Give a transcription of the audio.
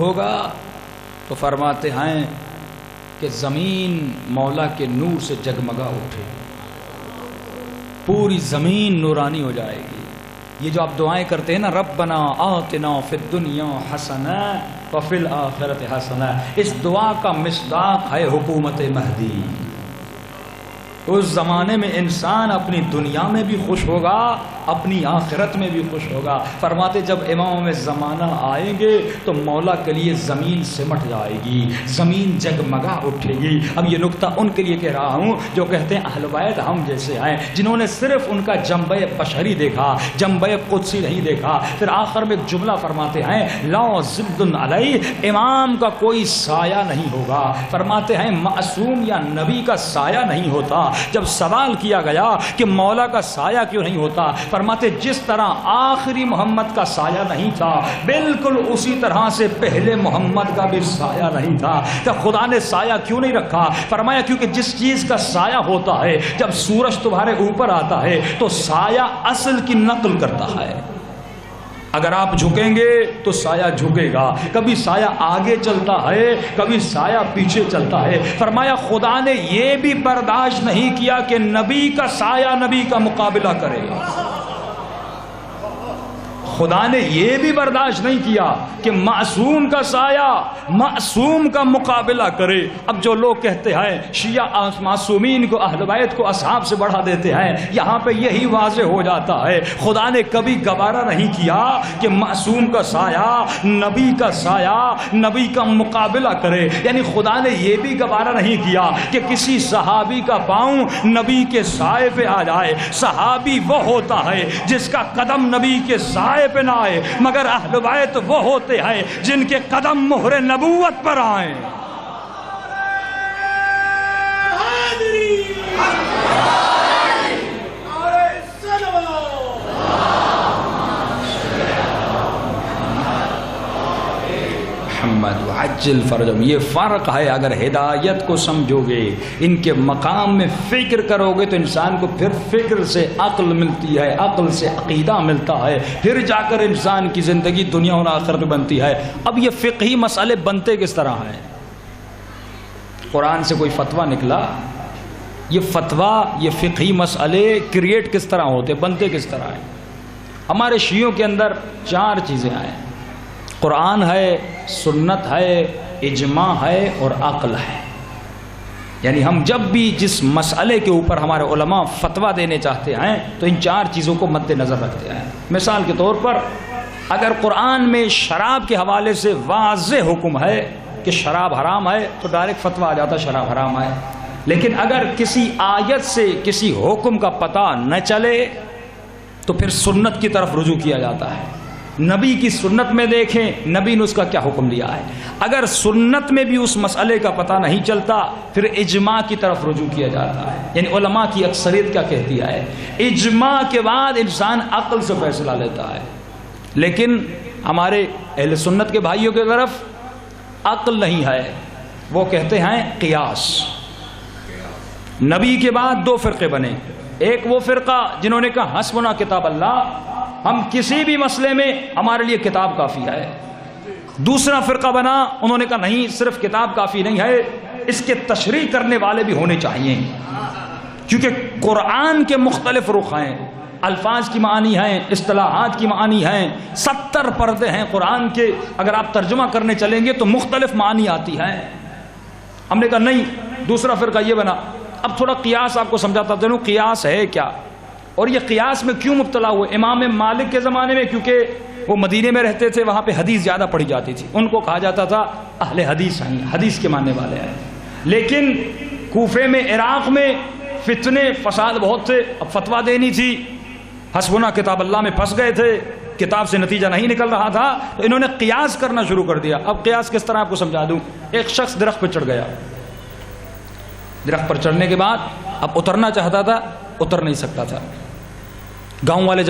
ہوگا تو فرماتے ہیں کہ زمین مولا کے نور سے جگمگا اٹھے، پوری زمین نورانی ہو جائے گی۔ یہ جو آپ دعائیں کرتے ہیں نا، ربنا آتنا فی الدنیا حسنہ وفی الآخرۃ حسنہ، اس دعا کا مصداق ہے حکومت مہدی۔ اس زمانے میں انسان اپنی دنیا میں بھی خوش ہوگا، اپنی آخرت میں بھی خوش ہوگا۔ فرماتے جب امام زمانہ آئیں گے تو مولا کے لیے زمین سمٹ جائے گی، زمین جگمگا اٹھے گی۔ اب یہ نکتہ ان کے لیے کہہ رہا ہوں جو کہتے ہیں اہل بیت ہم جیسے ہیں، جنہوں نے صرف ان کا جنبہ بشری دیکھا، جنبہ قدسی نہیں دیکھا۔ پھر آخر میں ایک جملہ فرماتے ہیں لا ظل علیہ، امام کا کوئی سایہ نہیں ہوگا۔ فرماتے ہیں معصوم یا نبی کا سایہ نہیں ہوتا۔ جب سوال کیا گیا کہ مولا کا سایہ کیوں نہیں ہوتا، فرماتے جس طرح آخری محمد کا سایہ نہیں تھا، بالکل اسی طرح سے پہلے محمد کا بھی سایہ نہیں تھا۔ کہ خدا نے سایہ کیوں نہیں رکھا؟ فرمایا کیونکہ جس چیز کا سایہ ہوتا ہے، جب سورج تمہارے اوپر آتا ہے تو سایہ اصل کی نقل کرتا ہے۔ اگر آپ جھکیں گے تو سایہ جھکے گا، کبھی سایہ آگے چلتا ہے، کبھی سایہ پیچھے چلتا ہے۔ فرمایا خدا نے یہ بھی برداشت نہیں کیا کہ نبی کا سایہ نبی کا مقابلہ کرے۔ خدا نے یہ بھی برداشت نہیں کیا کہ معصوم کا سایہ معصوم کا مقابلہ کرے۔ اب جو لوگ کہتے ہیں شیعہ معصومین کو، اہل بیت کو اصحاب سے بڑھا دیتے ہیں، یہاں پہ یہی واضح ہو جاتا ہے خدا نے کبھی گوارا نہیں کیا کہ معصوم کا سایہ نبی کا سایہ نبی کا مقابلہ کرے۔ یعنی خدا نے یہ بھی گوارا نہیں کیا کہ کسی صحابی کا پاؤں نبی کے سائے پہ آ جائے۔ صحابی وہ ہوتا ہے جس کا قدم نبی کے سائے پہ نہ آئے، مگر اہل بیت وہ ہوتے ہیں جن کے قدم مہر نبوت پر آئیں۔ محمد وعجل فرجهم، یہ فرق ہے۔ اگر ہدایت کو سمجھو گے، ان کے مقام میں فکر کرو گے تو انسان کو پھر فکر سے عقل ملتی ہے، عقل سے عقیدہ ملتا ہے، پھر جا کر انسان کی زندگی دنیا اور آخرت میں بنتی ہے۔ اب یہ فقہی مسئلے بنتے کس طرح ہیں؟ قرآن سے کوئی فتویٰ نکلا، یہ فتویٰ، یہ فقہی مسئلے کریٹ کس طرح ہوتے، بنتے کس طرح ہیں؟ ہمارے شیعوں کے اندر 4 چیزیں آئیں، قرآن ہے، سنت ہے، اجماع ہے اور عقل ہے۔ یعنی ہم جب بھی جس مسئلے کے اوپر ہمارے علماء فتویٰ دینے چاہتے ہیں تو ان 4 چیزوں کو مد نظر رکھتے ہیں۔ مثال کے طور پر اگر قرآن میں شراب کے حوالے سے واضح حکم ہے کہ شراب حرام ہے تو ڈائریکٹ فتویٰ آ جاتا شراب حرام ہے۔ لیکن اگر کسی آیت سے کسی حکم کا پتہ نہ چلے تو پھر سنت کی طرف رجوع کیا جاتا ہے۔ نبی کی سنت میں دیکھیں نبی نے اس کا کیا حکم دیا ہے۔ اگر سنت میں بھی اس مسئلے کا پتہ نہیں چلتا پھر اجماع کی طرف رجوع کیا جاتا ہے۔ یعنی علماء کی اکثریت کیا کہتی ہے، اجماع کے بعد انسان عقل سے فیصلہ لیتا ہے۔ لیکن ہمارے اہل سنت کے بھائیوں کی طرف عقل نہیں ہے، وہ کہتے ہیں قیاس۔ نبی کے بعد 2 فرقے بنے، ایک وہ فرقہ جنہوں نے کہا حسبنا کتاب اللہ، ہم کسی بھی مسئلے میں ہمارے لیے کتاب کافی ہے۔ دوسرا فرقہ بنا، انہوں نے کہا نہیں، صرف کتاب کافی نہیں ہے، اس کے تشریح کرنے والے بھی ہونے چاہیے، کیونکہ قرآن کے مختلف رخ ہیں، الفاظ کی معانی ہیں، اصطلاحات کی معانی ہیں، 70 پردے ہیں قرآن کے، اگر آپ ترجمہ کرنے چلیں گے تو مختلف معانی آتی ہیں۔ ہم نے کہا نہیں، دوسرا فرقہ یہ بنا۔ اب تھوڑا قیاس آپ کو سمجھاتا چلوں، قیاس ہے کیا اور یہ قیاس میں کیوں مبتلا ہوئے۔ امام مالک کے زمانے میں کیونکہ وہ مدینے میں رہتے تھے، وہاں پہ حدیث زیادہ پڑھی جاتی تھی، ان کو کہا جاتا تھا اہل حدیث ہیں، حدیث کے ماننے والے ہیں۔ لیکن کوفے میں، عراق میں فتنے فساد بہت تھے، اب فتویٰ دینی تھی، حسبنا کتاب اللہ میں پھنس گئے تھے، کتاب سے نتیجہ نہیں نکل رہا تھا تو انہوں نے قیاس کرنا شروع کر دیا۔ اب قیاس کس طرح آپ کو سمجھا دوں، ایک شخص درخت پہ چڑھ گیا، درخت پر چڑھنے کے بعد اب اترنا چاہتا تھا، اتر نہیں سکتا تھا، گاؤں والے